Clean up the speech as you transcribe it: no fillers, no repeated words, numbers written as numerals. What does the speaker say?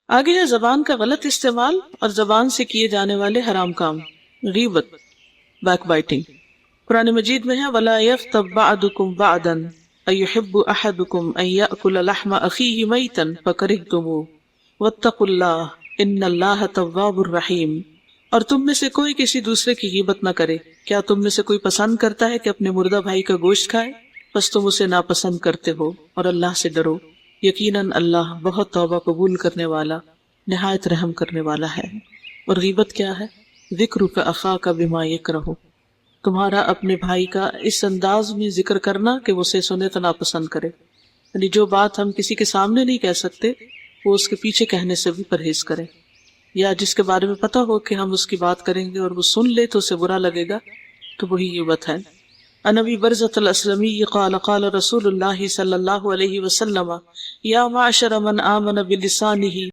आगे है जबान का गलत इस्तेमाल और जबान से किए जाने वाले हराम काम। गीबत, बैकबाइटिंग। कुरान मजीद में है वला यफ्तब बअदुकुम बअदन अयुहिब्बु अहदुकुम अन याकुल लहम अखीहि मैतन फकरिहतुमूह वत्तकुल्लाह इन्नल्लाह तव्वाबुर रहीम। और तुम में से कोई किसी दूसरे की गीबत न करे। क्या तुम में से कोई पसंद करता है कि अपने मुर्दा भाई का गोश्त खाए? बस तुम उसे नापसंद करते हो और अल्लाह से डरो। यकीनन अल्लाह बहुत तौबा कबूल करने वाला, निहायत रहम करने वाला है। और गीबत क्या है? जिक्र का अखा का बिमा यकरहु, तुम्हारा अपने भाई का इस अंदाज में जिक्र करना कि वो उसे सुने तो नापसंद करे। यानी जो बात हम किसी के सामने नहीं कह सकते वो उसके पीछे कहने से भी परहेज करें। या जिसके बारे में पता हो कि हम उसकी बात करेंगे और वो सुन ले तो उसे बुरा लगेगा, तो वही गीबत है। अनबी बरज़त अल-अस्लमी क़ाल क़ाल रसूलुल्लाह सल्लल्लाहु अलैहि वसल्लम या माशर मन आमन बिलिसानिही